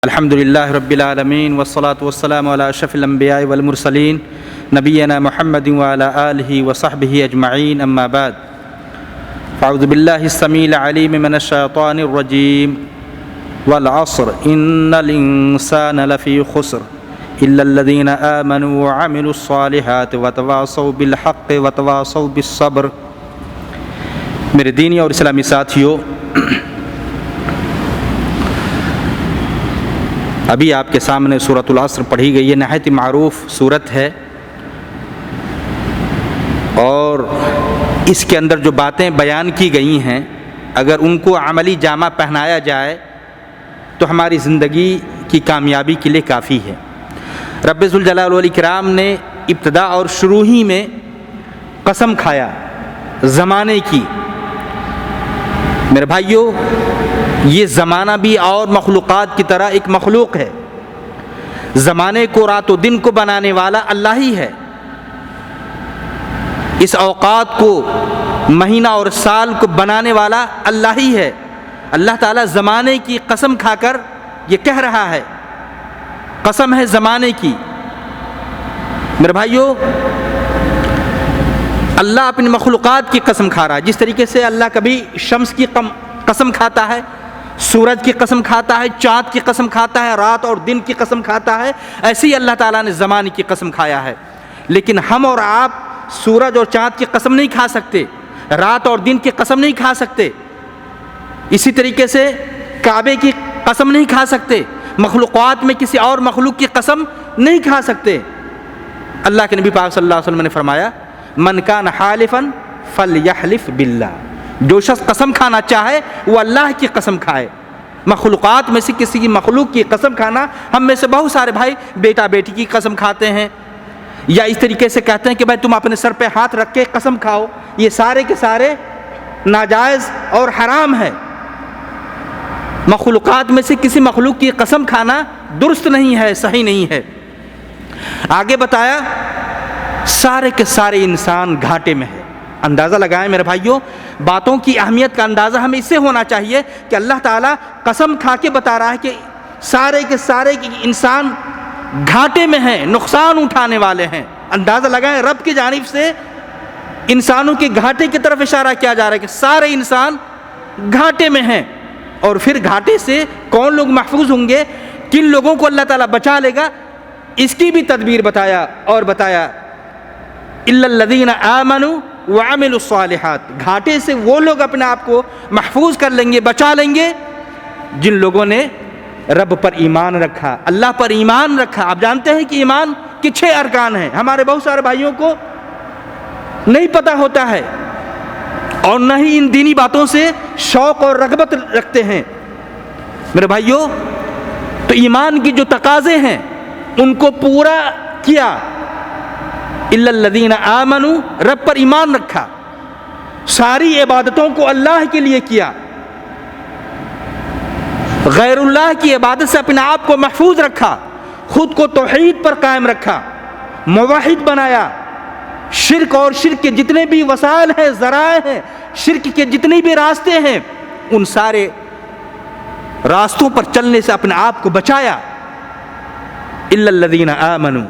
الحمد للہ رب العالمین والصلاة والسلام علی اشرف الانبیاء والمرسلین نبینا محمد وعلی آلہ وصحبہ اجمعین اما بعد اعوذ باللہ السمیع العلیم من الشیطان الرجیم والعصر ان الانسان لفی خسر الا الذین آمنوا وعملوا الصالحات وتواصوا بالحق وتواصوا بالصبر۔ میرے دینی اور اسلامی ساتھیوں، ابھی آپ کے سامنے سورۃ العصر پڑھی گئی ہے۔ نہایت معروف سورت ہے اور اس کے اندر جو باتیں بیان کی گئی ہیں، اگر ان کو عملی جامہ پہنایا جائے تو ہماری زندگی کی کامیابی کے لیے کافی ہے۔ رب ذوالجلال والاکرام نے ابتدا اور شروع ہی میں قسم کھایا زمانے کی۔ میرے بھائیوں، یہ زمانہ بھی اور مخلوقات کی طرح ایک مخلوق ہے۔ زمانے کو رات و دن کو بنانے والا اللہ ہی ہے۔ اس اوقات کو، مہینہ اور سال کو بنانے والا اللہ ہی ہے۔ اللہ تعالیٰ زمانے کی قسم کھا کر یہ کہہ رہا ہے، قسم ہے زمانے کی۔ میرے بھائیوں، اللہ اپنی مخلوقات کی قسم کھا رہا ہے۔ جس طریقے سے اللہ کبھی شمس کی قسم کھاتا ہے، سورج کی قسم کھاتا ہے، چاند کی قسم کھاتا ہے، رات اور دن کی قسم کھاتا ہے، ایسے ہی اللہ تعالیٰ نے زمانے کی قسم کھایا ہے۔ لیکن ہم اور آپ سورج اور چاند کی قسم نہیں کھا سکتے، رات اور دن کی قسم نہیں کھا سکتے، اسی طریقے سے کعبے کی قسم نہیں کھا سکتے، مخلوقات میں کسی اور مخلوق کی قسم نہیں کھا سکتے۔ اللہ کے نبی پاک صلی اللہ علیہ وسلم نے فرمایا، من کان حالفا فلیحلف باللہ، جو شخص قسم کھانا چاہے وہ اللہ کی قسم کھائے۔ مخلوقات میں سے کسی کی مخلوق کی قسم کھانا، ہم میں سے بہت سارے بھائی بیٹا بیٹی کی قسم کھاتے ہیں، یا اس طریقے سے کہتے ہیں کہ بھائی تم اپنے سر پہ ہاتھ رکھ کے قسم کھاؤ۔ یہ سارے کے سارے ناجائز اور حرام ہے۔ مخلوقات میں سے کسی مخلوق کی قسم کھانا درست نہیں ہے، صحیح نہیں ہے۔ آگے بتایا، سارے کے سارے انسان گھاٹے میں ہے۔ اندازہ لگائیں میرے بھائیوں، باتوں کی اہمیت کا اندازہ ہمیں اس سے ہونا چاہیے کہ اللہ تعالیٰ قسم کھا کے بتا رہا ہے کہ سارے کے سارے انسان گھاٹے میں ہیں، نقصان اٹھانے والے ہیں۔ اندازہ لگائیں، رب کی جانب سے انسانوں کے گھاٹے کی طرف اشارہ کیا جا رہا ہے کہ سارے انسان گھاٹے میں ہیں۔ اور پھر گھاٹے سے کون لوگ محفوظ ہوں گے، کن لوگوں کو اللہ تعالیٰ بچا لے گا، اس کی بھی تدبیر بتایا اور بتایا، الا الذین آمنوا وعملوا الصالحات، گھاٹے سے وہ لوگ اپنے آپ کو محفوظ کر لیں گے، بچا لیں گے جن لوگوں نے رب پر ایمان رکھا، اللہ پر ایمان رکھا۔ آپ جانتے ہیں کہ ایمان کے 6 ارکان ہیں، ہمارے بہت سارے بھائیوں کو نہیں پتہ ہوتا ہے اور نہ ہی ان دینی باتوں سے شوق اور رغبت رکھتے ہیں۔ میرے بھائیوں، تو ایمان کی جو تقاضے ہیں ان کو پورا کیا۔ الا الذین آمنوا، رب پر ایمان رکھا، ساری عبادتوں کو اللہ کے لیے کیا، غیر اللہ کی عبادت سے اپنے آپ کو محفوظ رکھا، خود کو توحید پر قائم رکھا، موحد بنایا، شرک اور شرک کے جتنے بھی وسائل ہیں، ذرائع ہیں، شرک کے جتنے بھی راستے ہیں، ان سارے راستوں پر چلنے سے اپنے آپ کو بچایا۔ الا الذین آمنوا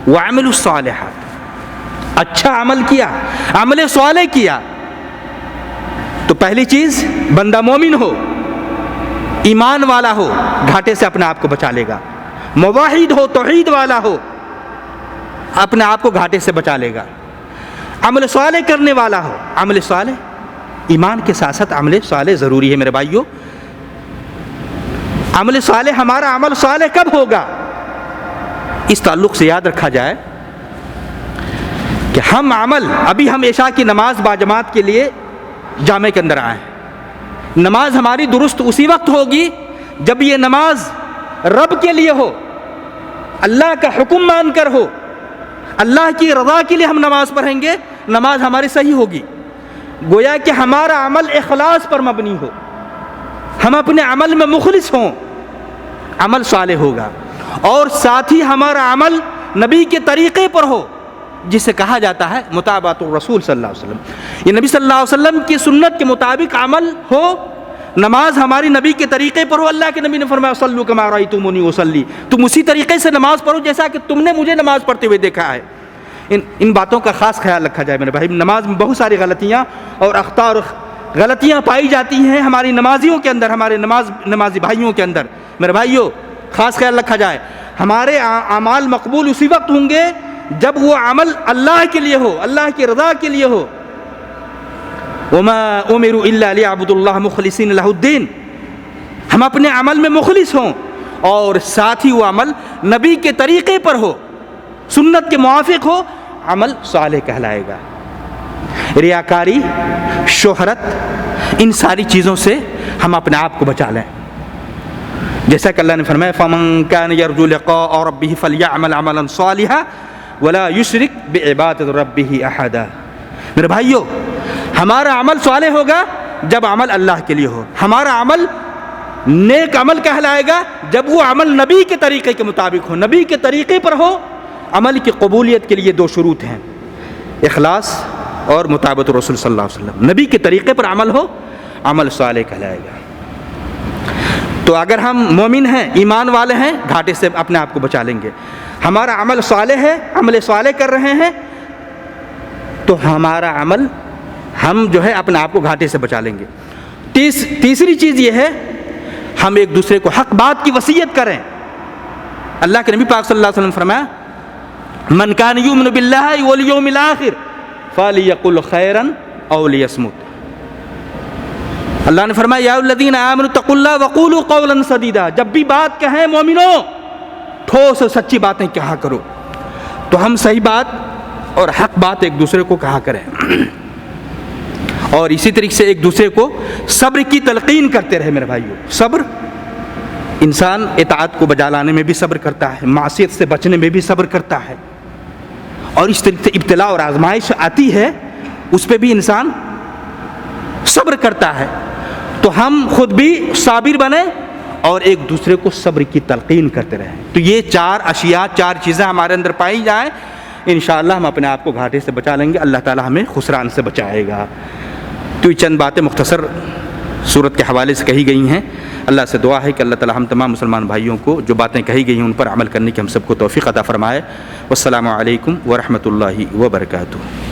وعملوا الصالحات، اچھا عمل کیا، عمل صالح کیا۔ تو پہلی چیز، بندہ مومن ہو، ایمان والا ہو، گھاٹے سے اپنے آپ کو بچا لے گا۔ موحد ہو، توحید والا ہو، اپنے آپ کو گھاٹے سے بچا لے گا۔ عمل صالح کرنے والا ہو، عمل صالح، ایمان کے ساتھ ساتھ عمل صالح ضروری ہے میرے بھائیوں۔ عمل صالح، ہمارا عمل صالح کب ہوگا؟ اس تعلق سے یاد رکھا جائے کہ ہم عمل، ابھی ہم عشاء کی نماز باجماعت کے لیے جامع کے اندر آئے ہیں۔ نماز ہماری درست اسی وقت ہوگی جب یہ نماز رب کے لیے ہو، اللہ کا حکم مان کر ہو، اللہ کی رضا کے لیے ہم نماز پڑھیں گے، نماز ہماری صحیح ہوگی۔ گویا کہ ہمارا عمل اخلاص پر مبنی ہو، ہم اپنے عمل میں مخلص ہوں، عمل صالح ہوگا۔ اور ساتھ ہی ہمارا عمل نبی کے طریقے پر ہو، جسے کہا جاتا ہے متابعۃ الرسول صلی اللہ علیہ وسلم۔ یہ نبی صلی اللہ علیہ وسلم کی سنت کے مطابق عمل ہو، نماز ہماری نبی کے طریقے پر ہو. اللہ کے نبی نے فرمایا صلو کما رأیتمونی اصلی, تم اسی طریقے سے نماز پڑھو جیسا کہ تم نے مجھے نماز پڑھتے ہوئے دیکھا ہے. ان باتوں کا خاص خیال رکھا جائے میرے بھائی. نماز میں بہت ساری غلطیاں اور اخطاء اور غلطیاں پائی جاتی ہیں ہماری نمازیوں کے اندر, ہمارے نمازی بھائیوں کے اندر. میرے بھائیوں خاص خیال رکھا جائے, ہمارے اعمال مقبول اسی وقت ہوں گے جب وہ عمل اللہ کے لیے ہو, اللہ کی رضا کے لیے ہو. وَمَا أُمِرُوا إِلَّا لِيَعْبُدُوا اللَّهَ مُخْلِصِينَ لَهُ الدِّينَ, ہم اپنے عمل میں مخلص ہوں اور ساتھ ہی وہ عمل نبی کے طریقے پر ہو, سنت کے موافق ہو, عمل صالح کہلائے گا. ریاکاری, شہرت, ان ساری چیزوں سے ہم اپنے آپ کو بچا لیں. جیسا کہ اللہ نے فرمایا فَمَن كَانَ يَرْجُو لِقَاءَ رَبِّهِ فَلْيَعْمَلْ عَمَلًا صَالِحًا وَلَا يُشْرِكْ بِعِبَادَةِ رَبِّهِ أَحَدًا. میرے بھائیو, ہمارا عمل صالح ہوگا جب عمل اللہ کے لیے ہو. ہمارا عمل نیک عمل کہلائے گا جب وہ عمل نبی کے طریقے کے مطابق ہو, نبی کے طریقے پر ہو. عمل کی قبولیت کے لیے 2 شروط ہیں, اخلاص اور مطابقت رسول صلی اللہ علیہ وسلم. نبی کے طریقے پر عمل ہو, عمل صالح کہلائے گا. تو اگر ہم مومن ہیں, ایمان والے ہیں, گھاٹے سے اپنے آپ کو بچا لیں گے. ہمارا عمل صالح ہے, عمل صالح کر رہے ہیں, تو ہمارا عمل ہم جو ہے اپنے آپ کو گھاٹے سے بچا لیں گے. تیسری چیز یہ ہے, ہم ایک دوسرے کو حق بات کی وصیت کریں. اللہ کے نبی پاک صلی اللہ علیہ وسلم فرمایا من کان یؤمن باللہ والیوم الآخر فلیقل خیرا او لیصمت. اللہ نے فرمایا یا الذین آمنوا اتقوا اللہ وقولوا قولا سدیدا, جب بھی بات کہیں مومنوں ٹھوس اور سچی باتیں کہا کرو. تو ہم صحیح بات اور حق بات ایک دوسرے کو کہا کریں, اور اسی طریقے سے ایک دوسرے کو صبر کی تلقین کرتے رہے. میرے بھائیو, صبر, انسان اطاعت کو بجا لانے میں بھی صبر کرتا ہے, معصیت سے بچنے میں بھی صبر کرتا ہے, اور اس طریقے سے ابتلا اور آزمائش آتی ہے اس پہ بھی انسان صبر کرتا ہے. تو ہم خود بھی صابر بنیں اور ایک دوسرے کو صبر کی تلقین کرتے رہیں. تو یہ 4 اشیاء, 4 چیزیں ہمارے اندر پائی جائیں, انشاءاللہ ہم اپنے آپ کو گھاٹے سے بچا لیں گے. اللہ تعالی ہمیں خسران سے بچائے گا. تو یہ چند باتیں مختصر سورت کے حوالے سے کہی گئی ہیں. اللہ سے دعا ہے کہ اللہ تعالی ہم تمام مسلمان بھائیوں کو جو باتیں کہی گئی ہیں ان پر عمل کرنے کی ہم سب کو توفیق عطا فرمائے. والسلام علیکم ورحمۃ اللہ وبرکاتہ.